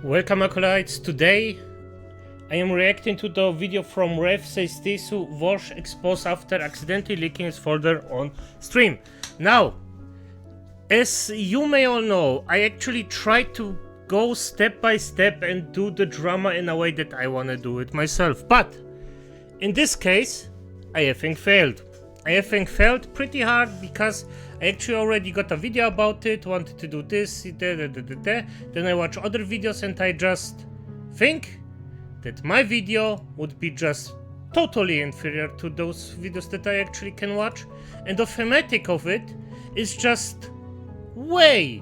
Welcome acolytes, today I am reacting to the video from Ref says desu Vaush exposed after accidentally leaking his folder on stream. Now, as you may all know, I actually tried to go step by step and do the drama in a way that I wanna do it myself, but in this case, I effing failed. I effing failed pretty hard because I actually already got a video about it, wanted to do this, then I watch other videos and I just think that my video would be just totally inferior to those videos that I actually can watch, and the thematic of it is just way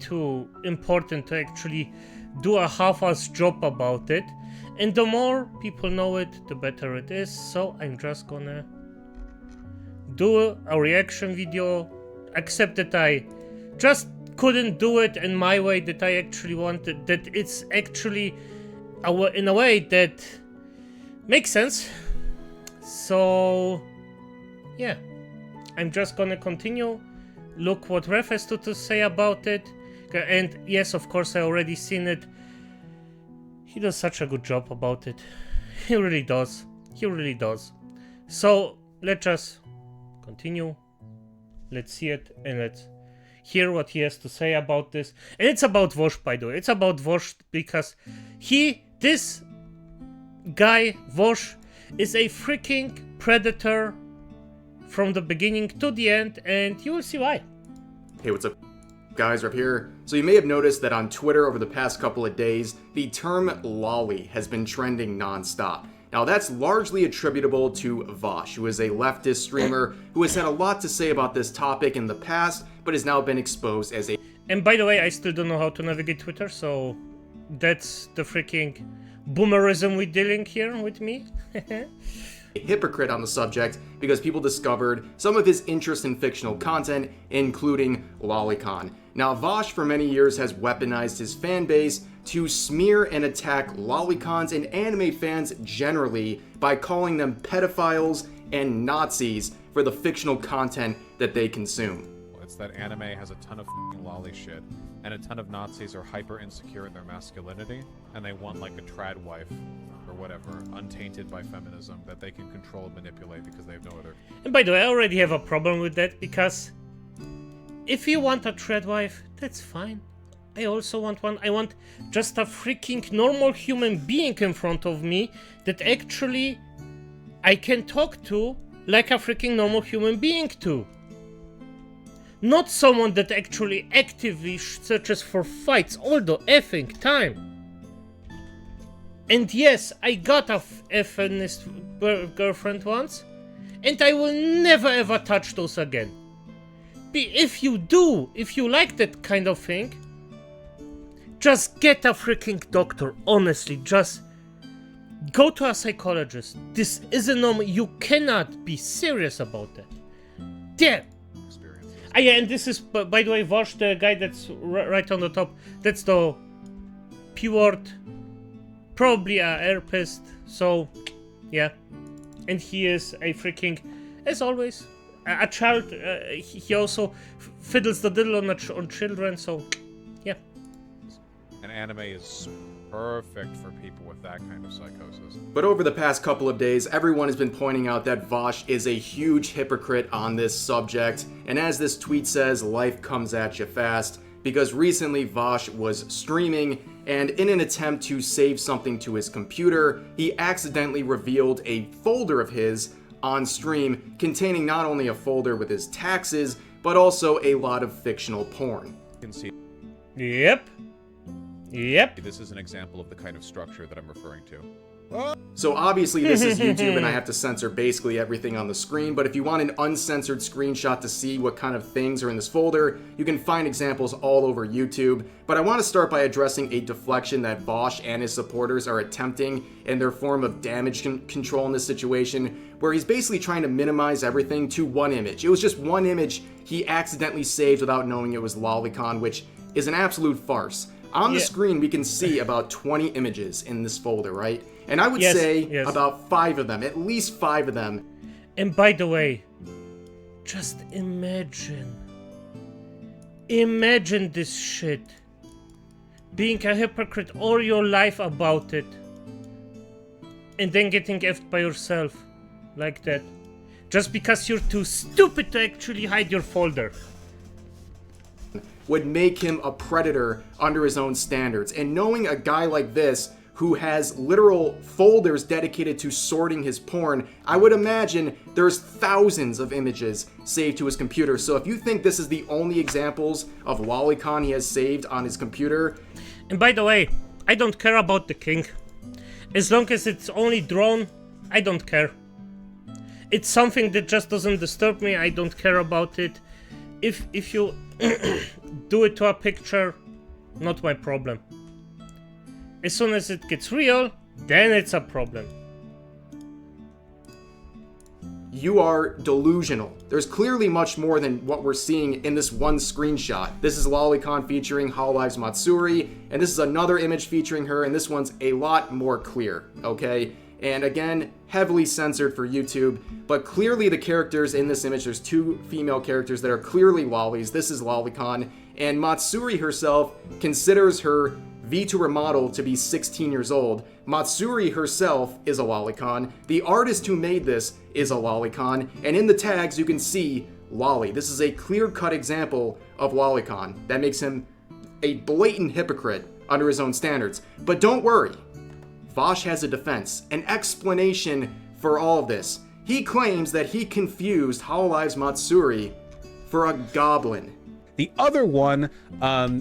too important to actually do a half-ass job about it. And the more people know it, the better it is. So I'm just gonna do a reaction video, except that I just couldn't do it in my way that I actually wanted, that it's actually in a way that makes sense. So yeah, I'm just gonna continue, look what Ref has to say about it. And yes, of course, I already seen it. He does such a good job about it. He really does. He really does. So let's just continue. Let's see it and let's hear what he has to say about this. And it's about Vaush, by the way. It's about Vaush because this guy, Vaush, is a freaking predator from the beginning to the end, and you will see why. Hey, what's up, guys? Ref here. So you may have noticed that on Twitter over the past couple of days, the term lolly has been trending non-stop. Now that's largely attributable to Vaush, who is a leftist streamer who has had a lot to say about this topic in the past, but has now been exposed as a... And by the way, I still don't know how to navigate Twitter, so that's the freaking boomerism we're dealing here with me. a hypocrite on the subject because people discovered some of his interest in fictional content, including lolicon. Now, Vaush for many years has weaponized his fan base to smear and attack lolicons and anime fans generally by calling them pedophiles and Nazis for the fictional content that they consume. It's that anime has a ton of f***ing lolly shit, and a ton of Nazis are hyper insecure in their masculinity, and they want like a trad wife, or whatever, untainted by feminism, that they can control and manipulate because they have no other... And by the way, I already have a problem with that, because if you want a trad wife, that's fine. I also want one. I want just a freaking normal human being in front of me that actually I can talk to like a freaking normal human being too. Not someone that actually actively searches for fights all the effing time. And yes, I got a feminist girlfriend once, and I will never ever touch those again. If you do, if you like that kind of thing, just get a freaking doctor, honestly, just go to a psychologist. This isn't normal, you cannot be serious about that. Damn! Yeah, and this is, by the way, Vaush, the guy that's right on the top, that's the P-word, probably a herpist, so, yeah. And he is a freaking, as always, a child. He also fiddles the diddle on children, so, yeah. And anime is perfect for people with that kind of psychosis. But over the past couple of days, everyone has been pointing out that Vaush is a huge hypocrite on this subject, and as this tweet says, life comes at you fast, because recently Vaush was streaming, and in an attempt to save something to his computer, he accidentally revealed a folder of his on stream containing not only a folder with his taxes, but also a lot of fictional porn. You can see... Yep. This is an example of the kind of structure that I'm referring to. So obviously this is YouTube and I have to censor basically everything on the screen, but if you want an uncensored screenshot to see what kind of things are in this folder, you can find examples all over YouTube. But I want to start by addressing a deflection that Vaush and his supporters are attempting in their form of damage control in this situation, where he's basically trying to minimize everything to one image. It was just one image he accidentally saved without knowing it was lolicon, which is an absolute farce. On the screen, we can see about 20 images in this folder, right? And I would say about 5 of them, at least 5 of them. And by the way, just imagine Imagine this shit. Being a hypocrite all your life about it. And then getting effed by yourself. Like that. Just because you're too stupid to actually hide your folder. Would make him a predator under his own standards. And knowing a guy like this who has literal folders dedicated to sorting his porn, I would imagine there's thousands of images saved to his computer. So if you think this is the only examples of lolicon he has saved on his computer... And by the way, I don't care about the king. As long as it's only drawn, I don't care. It's something that just doesn't disturb me, I don't care about it. If you do it to a picture, not my problem. As soon as it gets real, then it's a problem. You are delusional. There's clearly much more than what we're seeing in this one screenshot. This is lolicon featuring Hololive's Matsuri, and this is another image featuring her, and this one's a lot more clear, okay? And again, heavily censored for YouTube, but clearly the characters in this image, there's two female characters that are clearly lollies. This is lolicon, and Matsuri herself considers her VTuber model to be 16 years old. Matsuri herself is a lolicon. The artist who made this is a lolicon, and in the tags you can see lolly. This is a clear-cut example of lolicon. That makes him a blatant hypocrite under his own standards. But don't worry, Vaush has a defense, an explanation for all of this. He claims that he confused Hololive's Matsuri for a goblin. The other one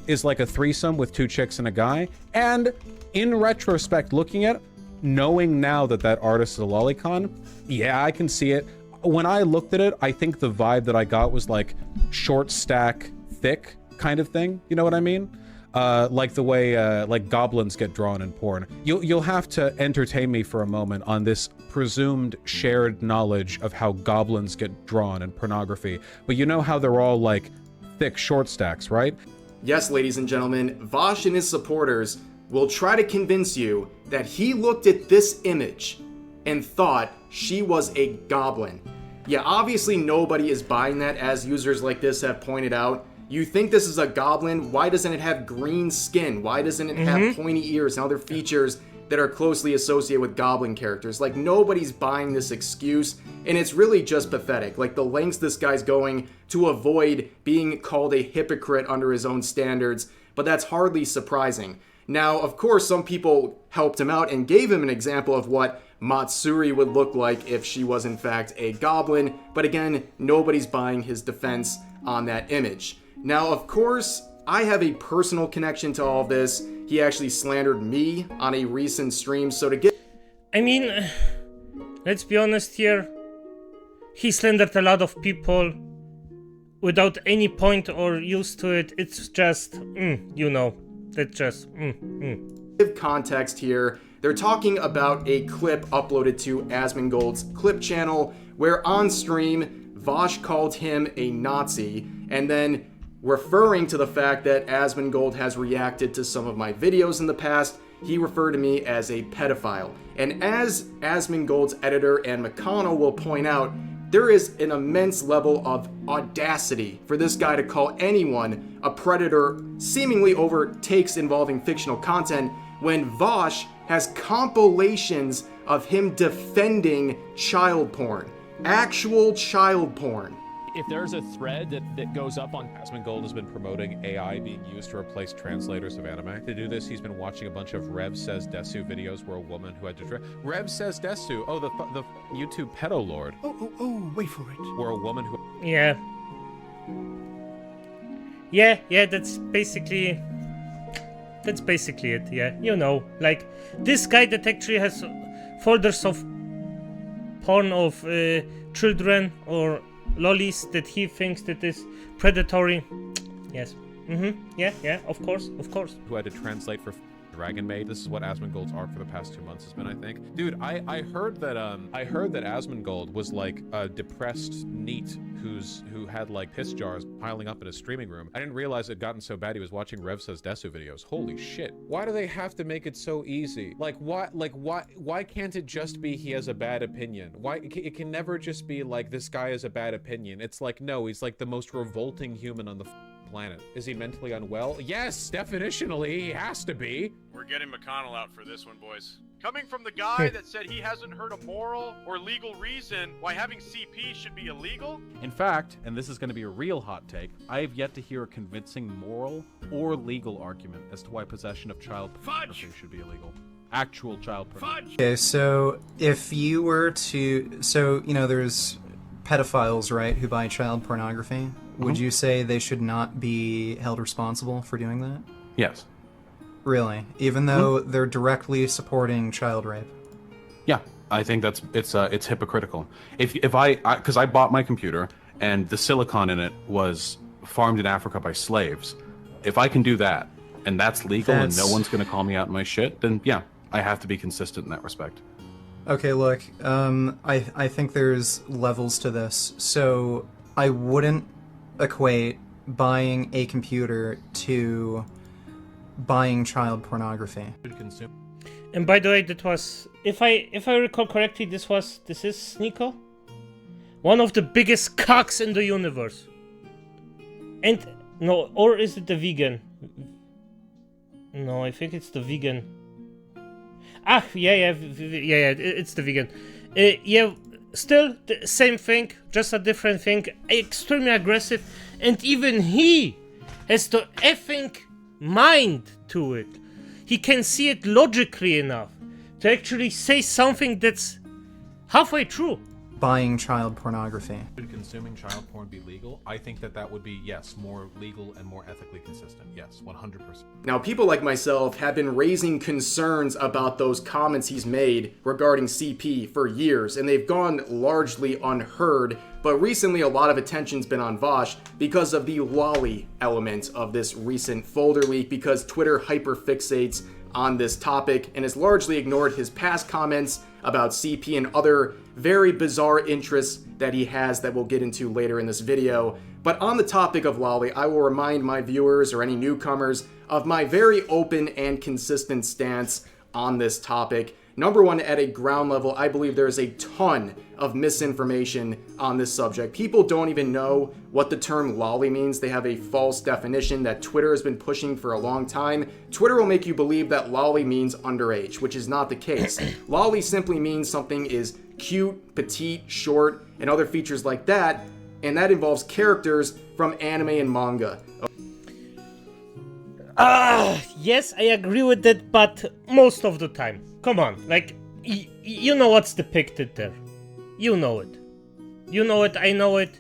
is like a threesome with two chicks and a guy. And in retrospect, looking at it, knowing now that that artist is a lolicon, yeah, I can see it. When I looked at it, I think the vibe that I got was like short stack, thick kind of thing. You know what I mean? Like the way like goblins get drawn in porn. You'll have to entertain me for a moment on this presumed shared knowledge of how goblins get drawn in pornography. But you know how they're all like thick short stacks, right? Yes, ladies and gentlemen, Vaush and his supporters will try to convince you that he looked at this image and thought she was a goblin. Yeah, obviously nobody is buying that, as users like this have pointed out. You think this is a goblin? Why doesn't it have green skin? Why doesn't it have pointy ears and other features that are closely associated with goblin characters? Like, nobody's buying this excuse, and it's really just pathetic. Like, the lengths this guy's going to avoid being called a hypocrite under his own standards, but that's hardly surprising. Now, of course, some people helped him out and gave him an example of what Matsuri would look like if she was in fact a goblin, but again, nobody's buying his defense on that image. Now, of course, I have a personal connection to all of this. He actually slandered me on a recent stream, so to get... I mean, let's be honest here. He slandered a lot of people without any point or use to it. It's just, you know, that's just, Give context here. They're talking about a clip uploaded to Asmongold's clip channel, where on stream, Vaush called him a Nazi, and then referring to the fact that Asmongold has reacted to some of my videos in the past, he referred to me as a pedophile. And as Asmongold's editor and McConnell will point out, there is an immense level of audacity for this guy to call anyone a predator seemingly over takes involving fictional content when Vaush has compilations of him defending child porn. Actual child porn. If there's a thread that goes up on... Asmongold has been promoting AI being used to replace translators of anime. To do this, he's been watching a bunch of Rev Says Desu videos where a woman who had to... Rev Says Desu! Oh, the YouTube pedo lord. Oh, wait for it. Where a woman who... yeah. Yeah, that's basically it, yeah. You know, like, this guy that actually has folders of porn of children or lollies that he thinks that is predatory. Yes. Yeah, of course. who had to translate for Dragon Maid. This is what Asmongold's arc for the past 2 months has been, I think. Dude, I heard that Asmongold was like a depressed NEET who had like piss jars piling up in his streaming room. I didn't realize it had gotten so bad he was watching Rev Says Desu videos. Holy shit. Why do they have to make it so easy? Why can't it just be he has a bad opinion? Why it can never just be like this guy has a bad opinion. It's like, no, he's like the most revolting human on the planet. Is he mentally unwell? Yes, definitionally, he has to be. We're getting McConnell out for this one, boys. Coming from the guy that said he hasn't heard a moral or legal reason why having CP should be illegal? In fact, and this is going to be a real hot take, I have yet to hear a convincing moral or legal argument as to why possession of child pornography should be illegal. Actual child pornography. Okay, so if you were to... So, you know, there's pedophiles, right, who buy child pornography. Would you say they should not be held responsible for doing that? Yes. Really? Even though they're directly supporting child rape? Yeah, I think it's hypocritical. If I because I bought my computer and the silicon in it was farmed in Africa by slaves, if I can do that and that's legal and no one's going to call me out on my shit, then yeah, I have to be consistent in that respect. Okay, look, I think there's levels to this. So I wouldn't equate buying a computer to buying child pornography. And by the way, that was, if I recall correctly, this is Sneeko, one of the biggest cocks in the universe. And no, or is it the vegan? No, I think it's the vegan. Ah, yeah, it's the vegan. Yeah, still the same thing, just a different thing. Extremely aggressive, and even he has the effing mind to it. He can see it logically enough to actually say something that's halfway true. Buying child pornography. Should consuming child porn be legal? I think that would be, yes, more legal and more ethically consistent. Yes, 100%. Now, people like myself have been raising concerns about those comments he's made regarding CP for years, and they've gone largely unheard. But recently, a lot of attention's been on Vaush because of the lolly element of this recent folder leak, because Twitter hyperfixates on this topic and has largely ignored his past comments about CP and other very bizarre interests that he has that we'll get into later in this video. But on the topic of lolly, I will remind my viewers or any newcomers of my very open and consistent stance on this topic. Number one, at a ground level, I believe there is a ton of misinformation on this subject. People don't even know what the term lolly means. They have a false definition that Twitter has been pushing for a long time. Twitter will make you believe that lolly means underage, which is not the case. Lolly simply means something is cute, petite, short, and other features like that, and that involves characters from anime and manga. Yes, I agree with that, but most of the time. Come on, like, you know what's depicted there. You know it. You know it, I know it.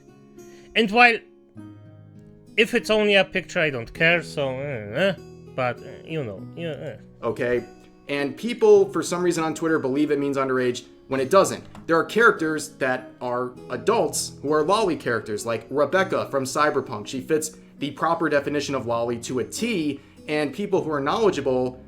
And while, if it's only a picture, I don't care, so, but, you know, yeah. Okay? And people, for some reason on Twitter, believe it means underage when it doesn't. There are characters that are adults who are lolly characters, like Rebecca from Cyberpunk. She fits the proper definition of lolly to a T, and people who are knowledgeable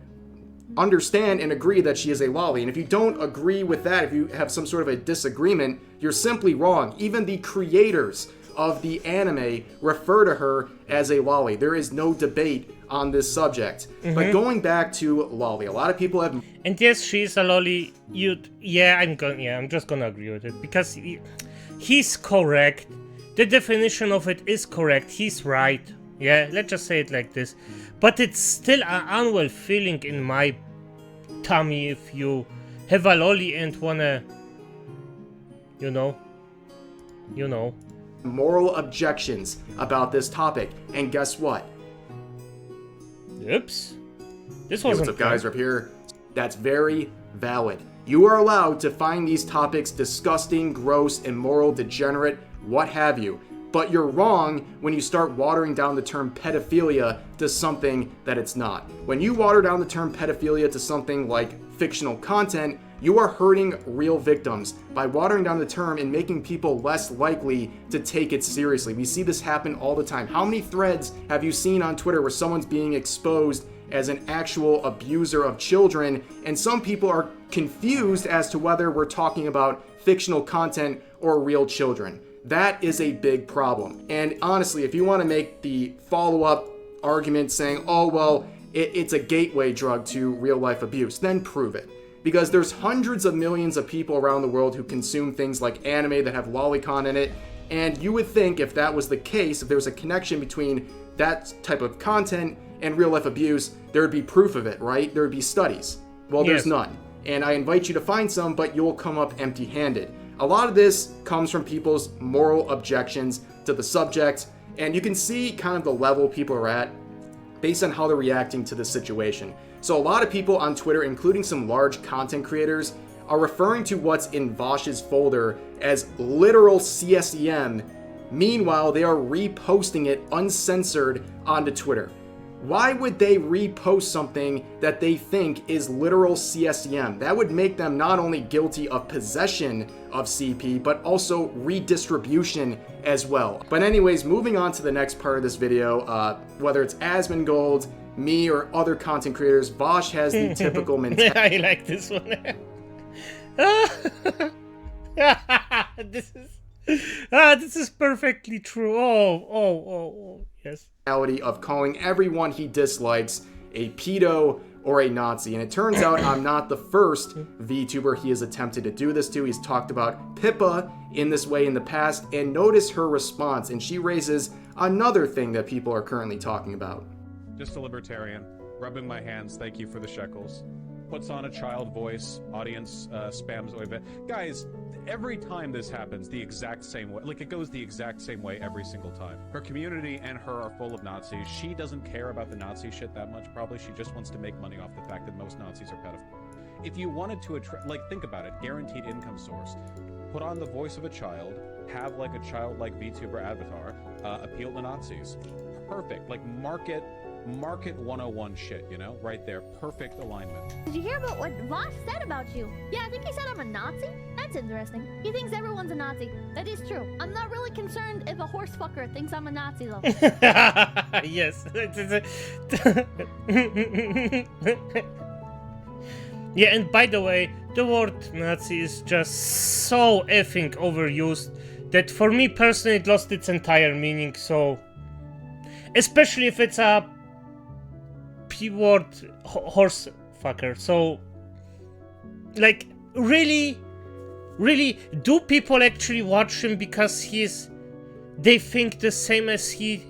understand and agree that she is a lolly. And if you don't agree with that, if you have some sort of a disagreement, you're simply wrong. Even the creators of the anime refer to her as a lolly. There is no debate on this subject. But going back to lolly, a lot of people have... And yes, she's a lolly. I'm just gonna agree with it, because he's correct. The definition of it is correct. He's right. Yeah, let's just say it like this. But it's still an unwell feeling in my tummy if you have a lolly and wanna, you know. moral objections about this topic. And guess what? Oops. This Hey, wasn't what's up, guys? Rip here. That's very valid. You are allowed to find these topics disgusting, gross, immoral, degenerate, what have you. But you're wrong when you start watering down the term pedophilia to something that it's not. When you water down the term pedophilia to something like fictional content, you are hurting real victims by watering down the term and making people less likely to take it seriously. We see this happen all the time. How many threads have you seen on Twitter where someone's being exposed as an actual abuser of children, and some people are confused as to whether we're talking about fictional content or real children? That is a big problem. And honestly, if you want to make the follow-up argument saying, oh, well, it's a gateway drug to real-life abuse, then prove it. Because there's hundreds of millions of people around the world who consume things like anime that have lolicon in it, and you would think if that was the case, if there was a connection between that type of content and real life abuse, there would be proof of it, right? There would be studies. Well, there's Yes. none. And I invite you to find some, but you'll come up empty-handed. A lot of this comes from people's moral objections to the subject, and you can see kind of the level people are at based on how they're reacting to the situation. So a lot of people on Twitter, including some large content creators, are referring to what's in Vaush's folder as literal CSEM. Meanwhile, they are reposting it uncensored onto Twitter. Why would they repost something that they think is literal CSEM? That would make them not only guilty of possession of CP, but also redistribution as well. But anyways, moving on to the next part of this video, whether it's Asmongold, me, or other content creators, Vaush has the typical mentality. I like this one. This is perfectly true. Oh, yes. Of calling everyone he dislikes a pedo or a Nazi. And it turns out I'm not the first VTuber he has attempted to do this to. He's talked about Pippa in this way in the past, and notice her response, and she raises another thing that people are currently talking about. Just a libertarian, rubbing my hands, thank you for the shekels. Puts on a child voice, audience spams away. Guys, every time this happens the exact same way, like it goes the exact same way every single time. Her community and her are full of Nazis. She doesn't care about the Nazi shit that much, probably. She just wants to make money off the fact that most Nazis are pedophiles. If you wanted to attract, like, think about it, guaranteed income source. Put on the voice of a child, have like a childlike VTuber avatar, appeal to Nazis. Perfect, like market 101 shit, you know? Right there, perfect alignment. Did you hear about what Vaush said about you? Yeah, I think he said I'm a Nazi. That's interesting. He thinks everyone's a Nazi. That is true. I'm not really concerned if a horse fucker thinks I'm a Nazi, though. Yes. Yeah, and by the way, the word Nazi is just so effing overused that for me personally it lost its entire meaning, so... Especially if it's a P-word horse fucker, so... Like, really, do people actually watch him because they think the same as he?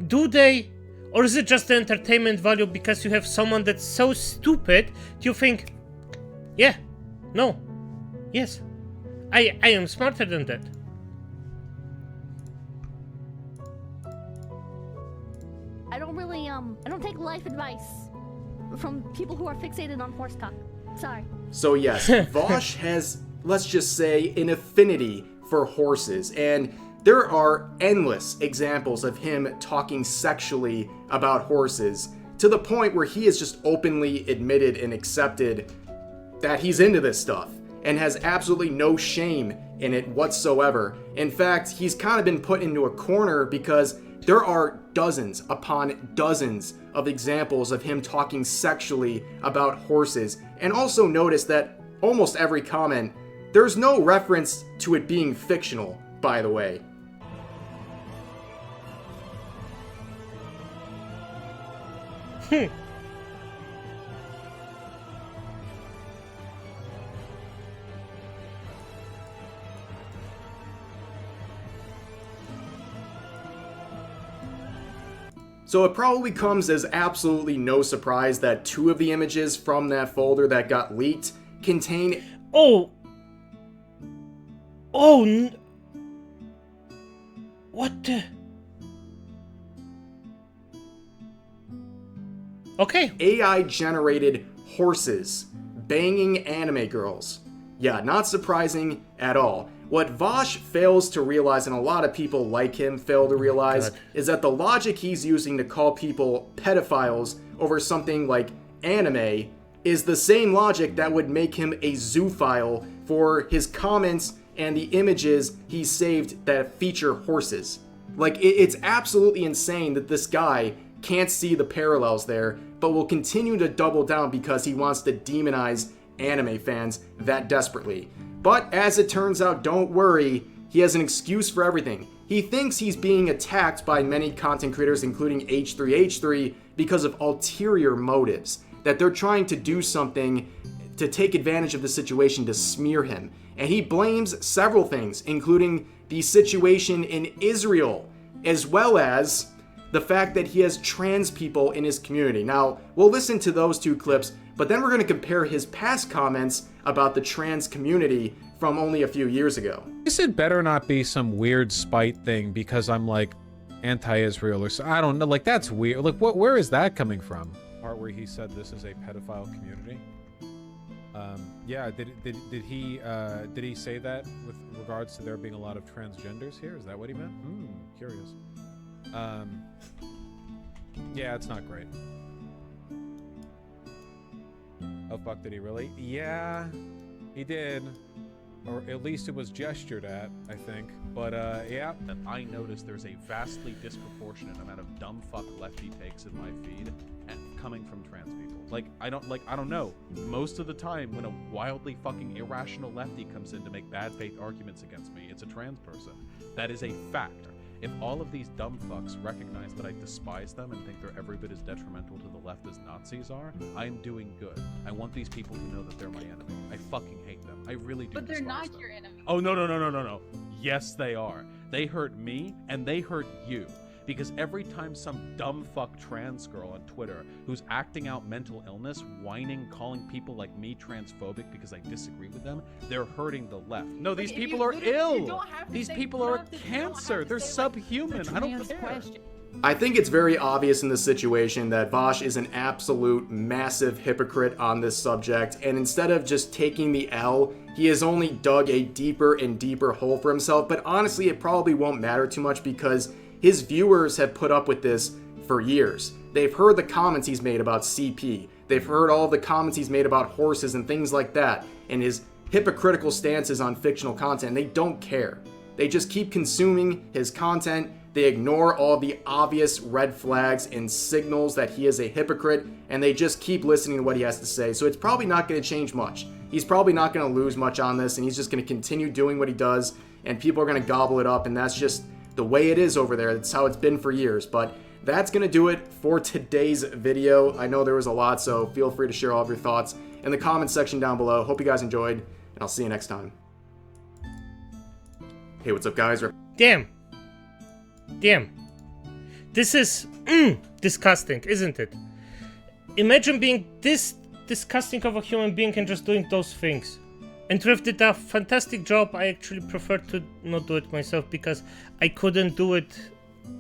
Do they? Or is it just the entertainment value because you have someone that's so stupid, you think, yeah, no, yes, I am smarter than that. I don't take life advice from people who are fixated on horsecock. Sorry. So yes, Vaush has, let's just say, an affinity for horses, and there are endless examples of him talking sexually about horses, to the point where he has just openly admitted and accepted that he's into this stuff, and has absolutely no shame in it whatsoever. In fact, he's kind of been put into a corner because there are dozens upon dozens of examples of him talking sexually about horses. And also notice that almost every comment, there's no reference to it being fictional, by the way. So it probably comes as absolutely no surprise that 2 of the images from that folder that got leaked contain... What the... Okay. AI-generated horses banging anime girls. Yeah, not surprising at all. What Vaush fails to realize, and a lot of people like him fail to realize, is that the logic he's using to call people pedophiles over something like anime is the same logic that would make him a zoophile for his comments and the images he saved that feature horses. Like, it's absolutely insane that this guy can't see the parallels there, but will continue to double down because he wants to demonize anime fans that desperately. But as it turns out, don't worry, he has an excuse for everything. He thinks he's being attacked by many content creators, including H3H3, because of ulterior motives. That they're trying to do something to take advantage of the situation to smear him. And he blames several things, including the situation in Israel, as well as the fact that he has trans people in his community. Now, we'll listen to those 2 clips, but then we're going to compare his past comments about the trans community from only a few years ago. This had better not be some weird spite thing because I'm like anti-Israel or so. I don't know. Like, that's weird. Like, where is that coming from? Part where he said this is a pedophile community. Yeah. Did he say that with regards to there being a lot of transgenders here? Is that what he meant? Curious. Yeah, it's not great. Oh fuck, did he really? Yeah, he did. Or at least it was gestured at, I think. But, yeah. That I noticed there's a vastly disproportionate amount of dumb fuck lefty takes in my feed and coming from trans people. I don't know. Most of the time when a wildly fucking irrational lefty comes in to make bad faith arguments against me, it's a trans person. That is a fact. If all of these dumb fucks recognize that I despise them and think they're every bit as detrimental to the left as Nazis are, I am doing good. I want these people to know that they're my enemy. I fucking hate them. I really do. But they're not them. your enemy. Oh, no. Yes, they are. They hurt me, and they hurt you. Because every time some dumb fuck trans girl on Twitter who's acting out mental illness, whining, calling people like me transphobic because I disagree with them, they're hurting the left. No, these people are ill. These people are a cancer. They're subhuman. I don't care. I think it's very obvious in this situation that Vaush is an absolute massive hypocrite on this subject, and instead of just taking the L, he has only dug a deeper and deeper hole for himself. But honestly, it probably won't matter too much because his viewers have put up with this for years. They've heard the comments he's made about CP. They've heard all the comments he's made about horses and things like that, and his hypocritical stances on fictional content. They don't care. They just keep consuming his content. They ignore all the obvious red flags and signals that he is a hypocrite, and they just keep listening to what he has to say. So it's probably not going to change much. He's probably not going to lose much on this, and he's just going to continue doing what he does, and people are going to gobble it up, and that's just the way it is over there. That's how it's been for years. But that's going to do it for today's video. I know there was a lot, so feel free to share all of your thoughts in the comments section down below. Hope you guys enjoyed, and I'll see you next time. Hey, what's up, guys? Damn. This is disgusting, isn't it? Imagine being this disgusting of a human being and just doing those things. And Riff did a fantastic job. I actually prefer to not do it myself because I couldn't do it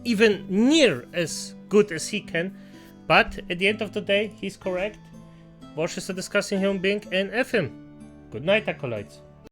even near as good as he can. But at the end of the day, he's correct. Vaush is a disgusting human being, and F him. Good night, acolytes.